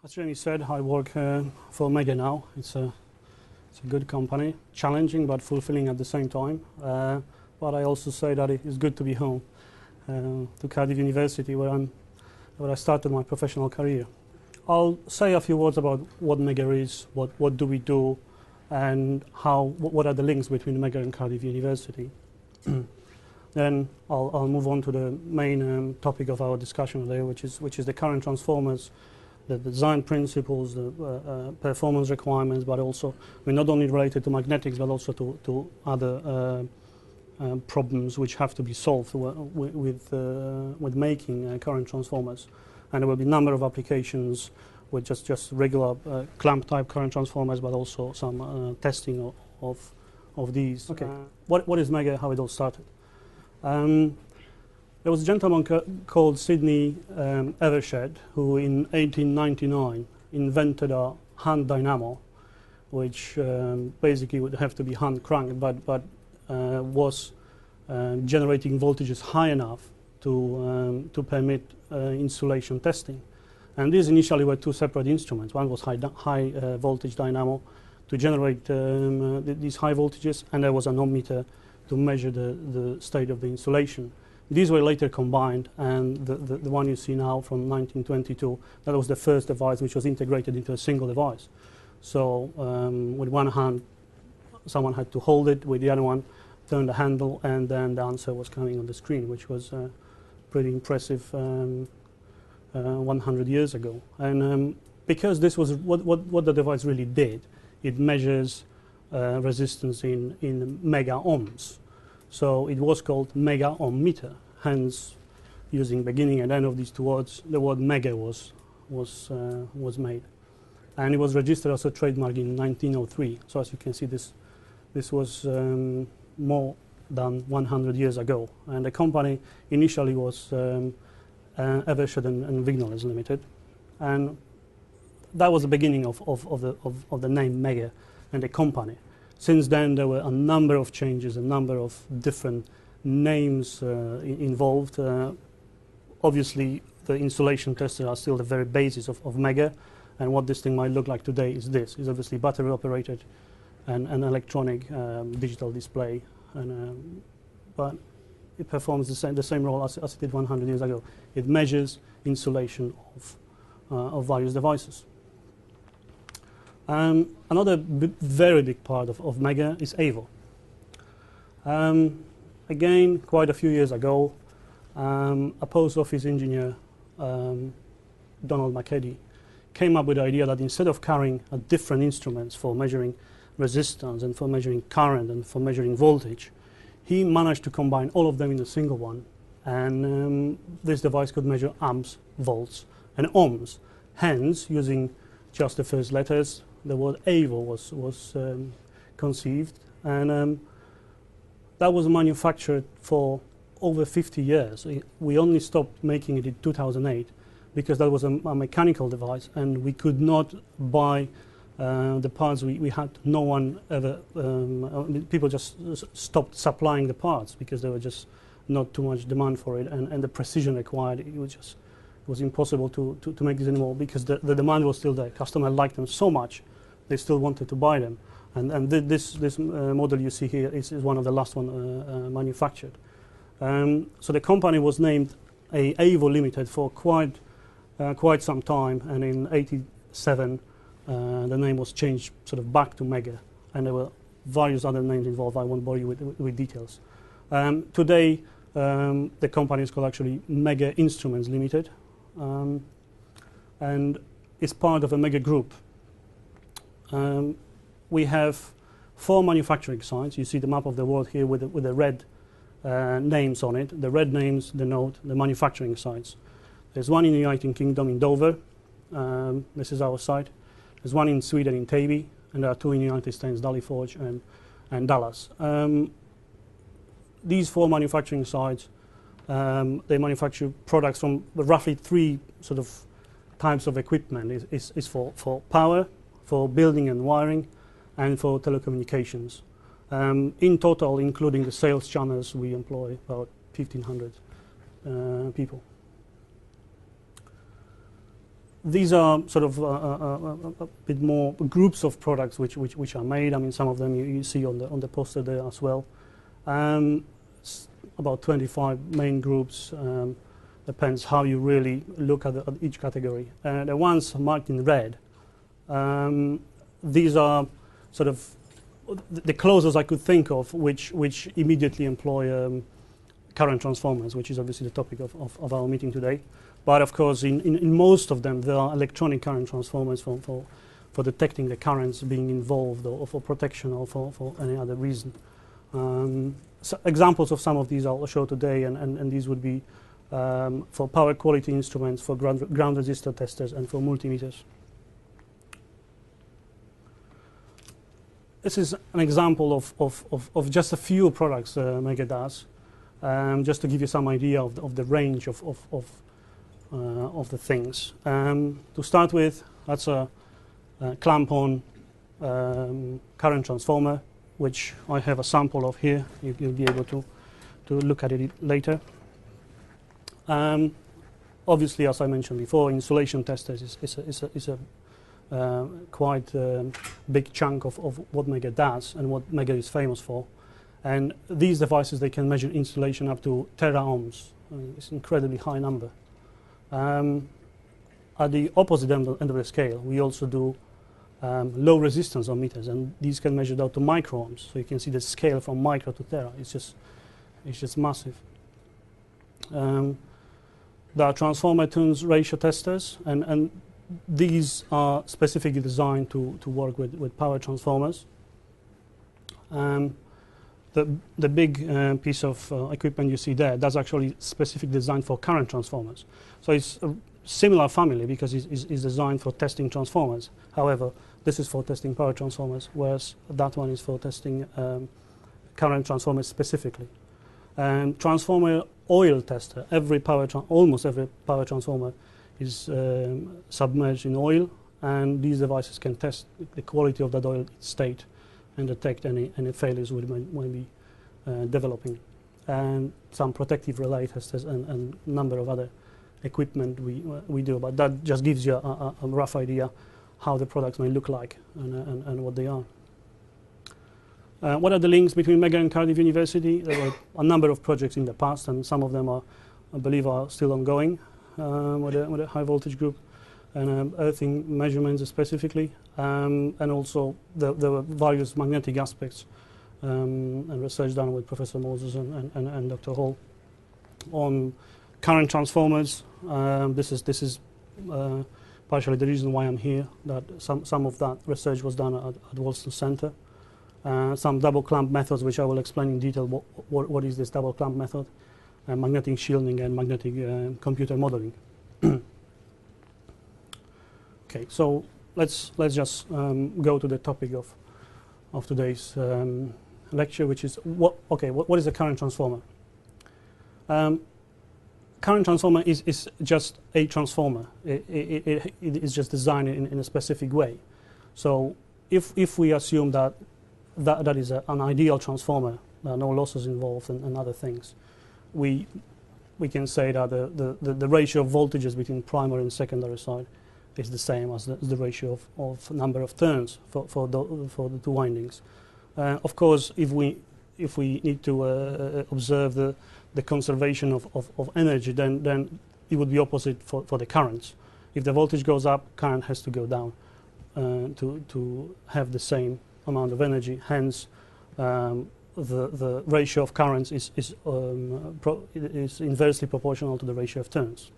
As Jamie said, I work for Megger now. It's a good company, challenging but fulfilling at the same time. But I also say that it's good to be home to Cardiff University, where I started my professional career. I'll say a few words about what Megger is, what do we do, and what are the links between Megger and Cardiff University. Then I'll move on to the main topic of our discussion today, which is the current transformers, the design principles, the performance requirements, but also not only related to magnetics, but also to other problems which have to be solved with making current transformers. And there will be a number of applications with just regular clamp type current transformers, but also some testing of these. Okay, what is Megger? How it all started? There was a gentleman called Sidney Evershed who in 1899 invented a hand dynamo, which basically would have to be hand cranked, but was generating voltages high enough to permit insulation testing. And these initially were two separate instruments. One was high voltage dynamo to generate these high voltages, and there was an ohmmeter to measure the state of the insulation. These were later combined, and the one you see now from 1922, that was the first device which was integrated into a single device. So with one hand, someone had to hold it, with the other one, turn the handle, and then the answer was coming on the screen, which was pretty impressive 100 years ago. And because this was what the device really did, it measures resistance in mega ohms. So it was called mega ohm meter, hence using beginning and end of these two words, the word mega was made. And it was registered as a trademark in 1903. So as you can see, this was more than 100 years ago. And the company initially was Evershed and Vignolles Limited. And that was the beginning of the name Megger and the company. Since then, there were a number of changes, a number of different names involved. Obviously, the insulation testers are still the very basis of Megger, and what this thing might look like today is this. It's obviously battery operated and an electronic digital display, but it performs the same role as it did 100 years ago. It measures insulation of various devices. Another very big part of Megger is AVO. Again, quite a few years ago, a post office engineer, Donald McKeddy, came up with the idea that instead of carrying different instruments for measuring resistance and for measuring current and for measuring voltage, he managed to combine all of them in a single one, and this device could measure amps, volts, and ohms. Hence, using just the first letters, the word AVO was conceived, and that was manufactured for over 50 years. We only stopped making it in 2008 because that was a mechanical device, and we could not buy the parts we had. No one ever, people just stopped supplying the parts because there was just not too much demand for it, and the precision required, it was impossible to make this anymore because the demand was still there. Customers liked them so much, they still wanted to buy them. And this model you see here is one of the last one manufactured. So the company was named AVO Limited for quite some time, and in '87 the name was changed sort of back to Megger, and there were various other names involved. I won't bore you with details. Today the company is called actually Megger Instruments Limited, and it's part of a MeggerGroup. We have 4 manufacturing sites. You see the map of the world here with the red names on it. The red names denote the manufacturing sites. There's one in the United Kingdom in Dover. This is our site. There's one in Sweden in Täby, and there are 2 in the United States, Forge and Dallas. These 4 manufacturing sites, they manufacture products from roughly 3 sort of types of equipment. It's for power, for building and wiring, and for telecommunications. In total, including the sales channels, we employ about 1,500 people. these are sort of a bit more groups of products which are made. I mean, some of them you see on the poster there as well. About 25 main groups. Depends how you really look at each category. The ones marked in red, these are sort of the closest I could think of which immediately employ current transformers, which is obviously the topic of our meeting today. But of course, in most of them, there are electronic current transformers for detecting the currents being involved, or for protection, or for any other reason. So examples of some of these I'll show today, and these would be for power quality instruments, for ground resistor testers, and for multimeters. This is an example of just a few products Megger does, just to give you some idea of the range of the things. To start with, that's a clamp-on current transformer, which I have a sample of here. You'll be able to look at it later. Obviously, as I mentioned before, insulation testers is a quite big chunk of what Megger does and what Megger is famous for. And these devices, they can measure insulation up to tera ohms. I mean, it's an incredibly high number. At the opposite end of the scale, we also do low resistance on meters, and these can measure down to micro-ohms. So you can see the scale from micro to tera. It's just massive. There are transformer turns ratio testers, and these are specifically designed to work with power transformers. The big piece of equipment you see there, that's actually specifically designed for current transformers. So it's a similar family because it's designed for testing transformers. However, this is for testing power transformers, whereas that one is for testing current transformers specifically. And transformer oil tester, almost every power transformer is submerged in oil, and these devices can test the quality of that oil state and detect any failures we might be developing. And some protective relay testers and a number of other equipment we do, but that just gives you a rough idea how the products may look like and what they are. What are the links between Megger and Cardiff University? There were a number of projects in the past, and some of them I believe are still ongoing with a high voltage group and earthing measurements specifically, and also there were various magnetic aspects and research done with Professor Moses and Dr. Hall on current transformers. This is partially the reason why I'm here, that some of that research was done at Wollaston Centre. Some double clamp methods, which I will explain in detail what is this double clamp method, magnetic shielding and magnetic computer modeling. Okay, so let's just go to the topic of today's lecture, which is what is a current transformer? Current transformer is just a transformer. It is just designed in a specific way. So if we assume that is an ideal transformer, there are no losses involved and other things, we can say that the ratio of voltages between primary and secondary side is the same as the ratio of number of turns for the two windings. Of course, if we need to observe the conservation of energy, then it would be opposite for the currents. If the voltage goes up, current has to go down to have the same amount of energy. Hence, the ratio of currents is inversely proportional to the ratio of turns.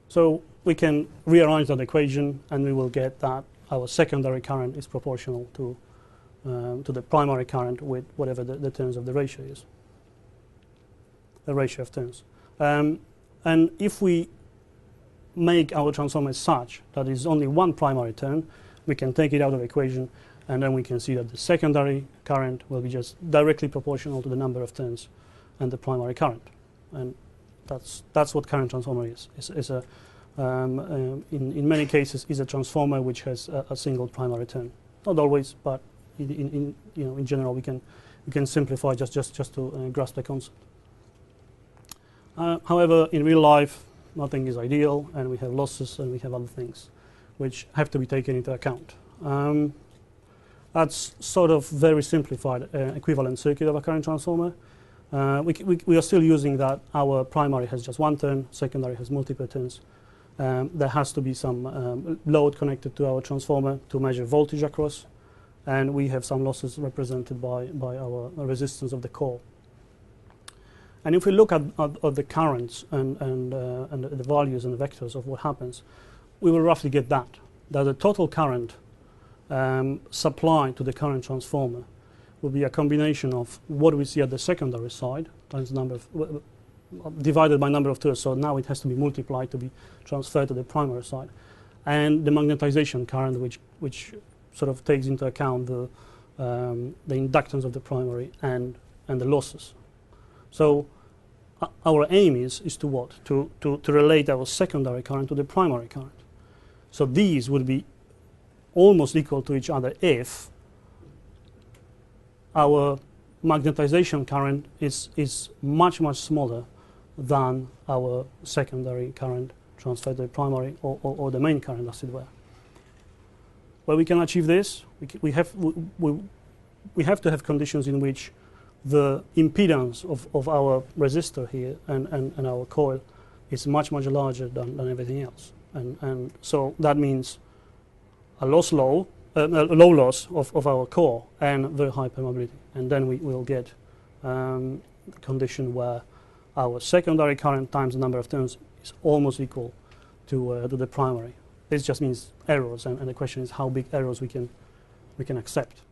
So we can rearrange that equation, and we will get that our secondary current is proportional to the primary current with whatever the turns of the ratio is, the ratio of turns. And if we make our transformer such that is only one primary turn, we can take it out of the equation, and then we can see that the secondary current will be just directly proportional to the number of turns and the primary current. And that's what current transformer is. In many cases, is a transformer which has a single primary turn. Not always, but in general, we can simplify just to grasp the concept. However, in real life, Nothing is ideal, and we have losses, and we have other things which have to be taken into account. That's sort of very simplified equivalent circuit of a current transformer. We are still using that. Our primary has just one turn, secondary has multiple turns. There has to be some load connected to our transformer to measure voltage across, and we have some losses represented by our resistance of the core. And if we look at the currents and the values and the vectors of what happens, we will roughly get that the total current supplied to the current transformer will be a combination of what we see at the secondary side times number of divided by number of turns. So now it has to be multiplied to be transferred to the primary side, and the magnetization current, which sort of takes into account the inductance of the primary and the losses. So our aim is to what? To relate our secondary current to the primary current. So these would be almost equal to each other if our magnetization current is much smaller than our secondary current transferred to the primary or the main current, as it were. Well, we can achieve this. We have to have conditions in which the impedance of our resistor here and our coil is much larger than everything else, and so that means a low loss of our core and very high permeability, and then we will get a condition where our secondary current times the number of turns is almost equal to the primary. This just means errors, and the question is how big errors we can accept.